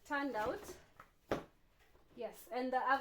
turned out. Yes, and I've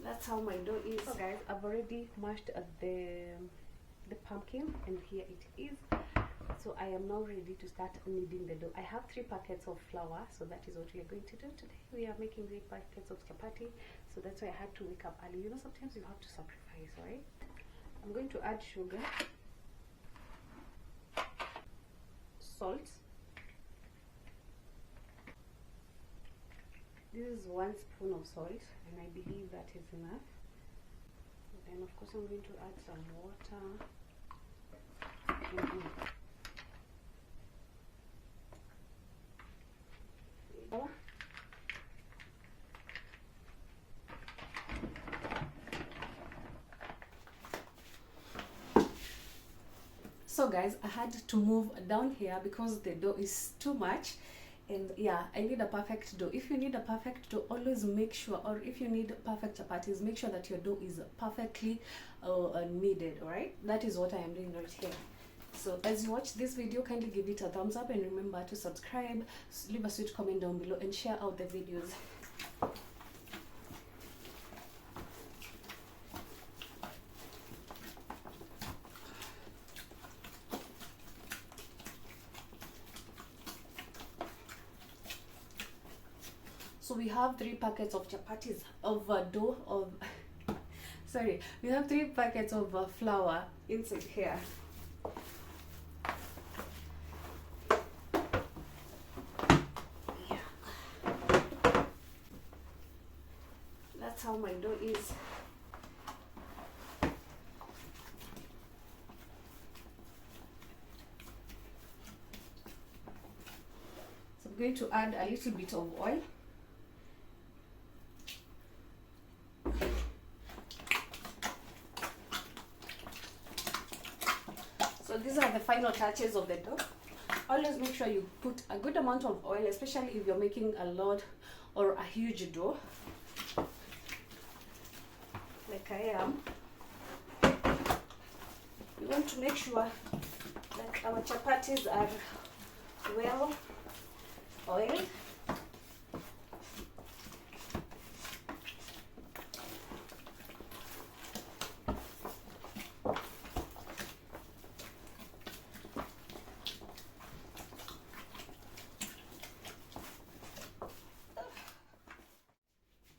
that's how my dough is. So guys, I've already mashed the pumpkin, and here it is. So I am now ready to start kneading the dough. I have 3 packets of flour, so that is what we are going to do today. We are making 3 packets of chapati, so that's why I had to wake up early. You know, sometimes you have to sacrifice, right? I'm going to add sugar, salt. This is 1 spoon of salt, and I believe that is enough. And then of course I'm going to add some water. So guys, I had to move down here because the dough is too much, and yeah, I need a perfect dough. If you need a perfect dough, always make sure, or if you need perfect chapatis, make sure that your dough is perfectly kneaded. All right, that is what I am doing right here. So as you watch this video, kindly give it a thumbs up, and remember to subscribe, leave a sweet comment down below, and share out the videos. So we have 3 packets of chapatis of dough of sorry, we have 3 packets of flour inside here. Yeah, that's how my dough is. So I'm going to add a little bit of oil. So these are the final touches of the dough. Always make sure you put a good amount of oil, especially if you're making a lot or a huge dough, like I am. We want to make sure that our chapatis are well oiled.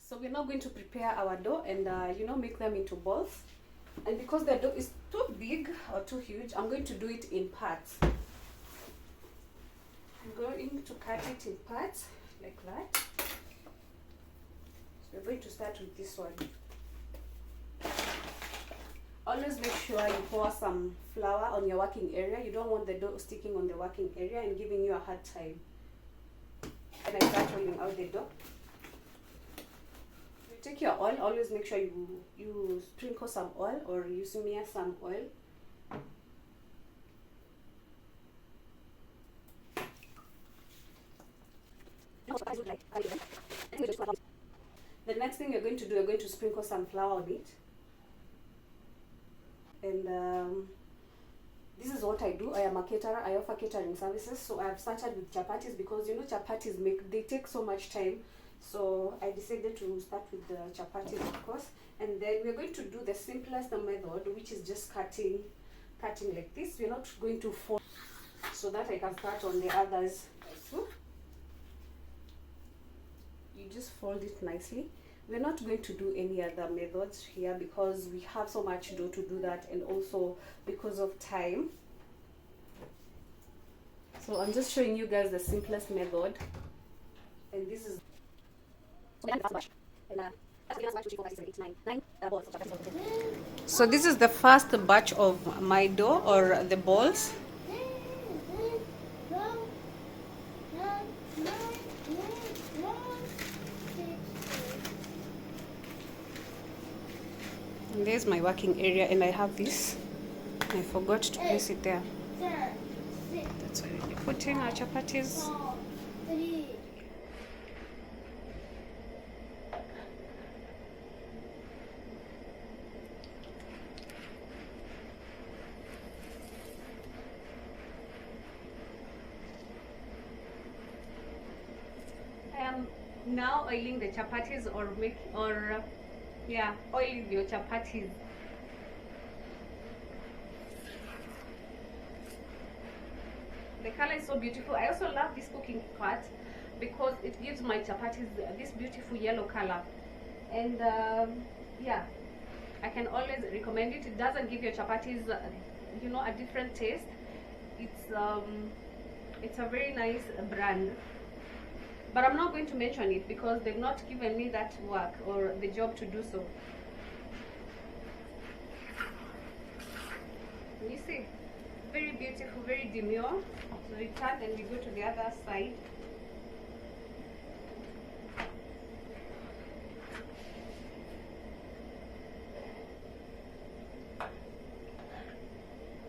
So we're now going to prepare our dough and you know, make them into balls. And because the dough is too big or too huge, I'm going to do it in parts. I'm going to cut it in parts like that. So we're going to start with this one. Always make sure you pour some flour on your working area. You don't want the dough sticking on the working area and giving you a hard time. And I start rolling out the dough. Take your oil, always make sure you sprinkle some oil or you smear some oil. The next thing you're going to do, you're going to sprinkle some flour on it. And this is what I do. I am a caterer. I offer catering services. So I have started with chapatis because you know chapatis they take so much time. So I decided to start with the chapatis, of course, and then we're going to do the simplest method, which is just cutting like this. We're not going to fold, so that I can start on the others too. You just fold it nicely. We're not going to do any other methods here because we have so much dough to do that, and also because of time. So I'm just showing you guys the simplest method, and this is so this is the first batch of my dough or the balls. And there's my working area, and I have this. I forgot to place it there. That's where we're putting our chapatis. Now oiling the chapatis, or yeah, oiling your chapatis. The color is so beautiful. I also love this cooking part because it gives my chapatis this beautiful yellow color. And yeah, I can always recommend it. It doesn't give your chapatis, you know, a different taste. It's a very nice brand, but I'm not going to mention it because they've not given me that work or the job to do so. You see, very beautiful, very demure. So we turn and we go to the other side.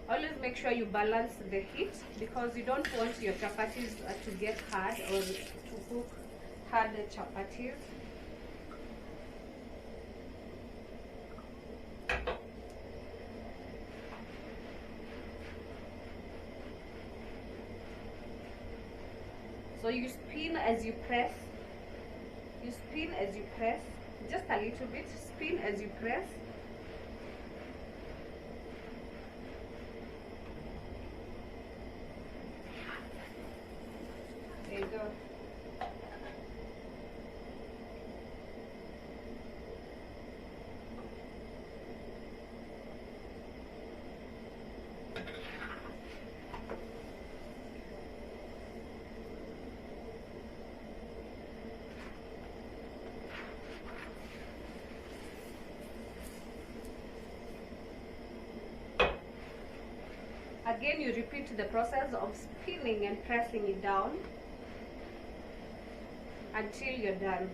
Always make sure you balance the heat because you don't want your chapatis to get hard or to cook hard chapatis. So you spin as you press. You spin as you press. Just a little bit. Spin as you press. There you go. Again, you repeat the process of spinning and pressing it down until you're done.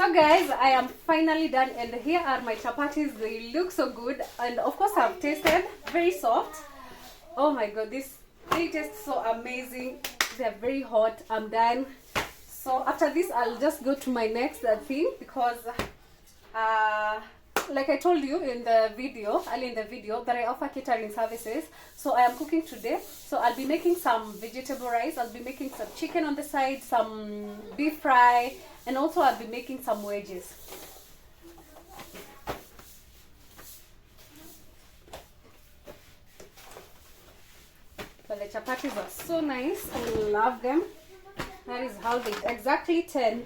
So guys, I am finally done, and here are my chapatis. They look so good, and of course I've tasted. Very soft. Oh my god, they taste so amazing. They're very hot. I'm done. So after this, I'll just go to my next thing, because like I told you in the video, early in the video, that I offer catering services. So I am cooking today. So I'll be making some vegetable rice. I'll be making some chicken on the side, some beef fry, and also I'll be making some wedges. But the chapatis are so nice. I love them. That is how they exactly 10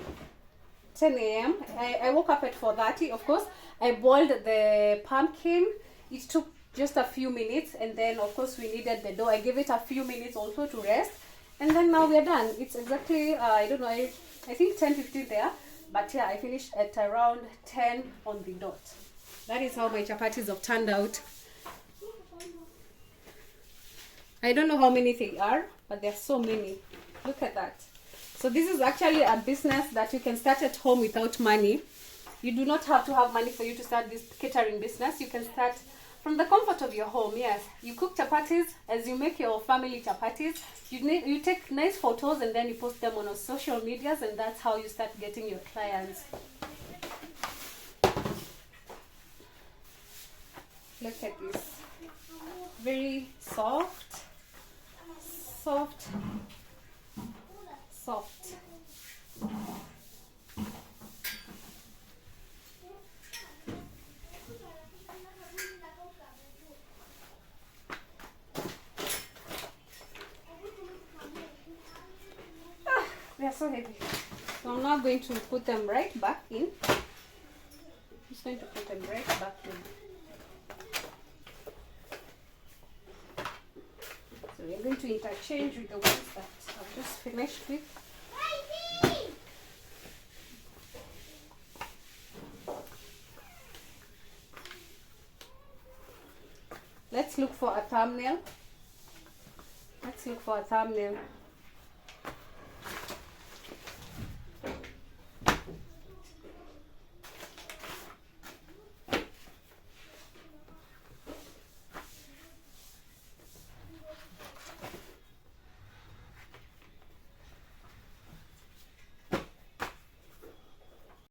a.m. I woke up at 4:30. Of course, I boiled the pumpkin. It took just a few minutes, and then of course we needed the dough. I gave it a few minutes also to rest, and then now we're done. It's exactly I don't know, I think 10:15 there, but yeah, I finished at around 10 on the dot. That is how my chapatis have turned out. I don't know how many they are, but there are so many. Look at that. So this is actually a business that you can start at home without money. You do not have to have money for you to start this catering business. You can start from the comfort of your home. Yes, you cook chapatis. As you make your family chapatis, you take nice photos and then you post them on social medias, and that's how you start getting your clients. Look at this. Very soft. Soft. They are so heavy. So I'm not going to put them right back in. I'm just going to put them right back in. So we're going to interchange with the ones that I've just finished with. Let's look for a thumbnail. Let's look for a thumbnail.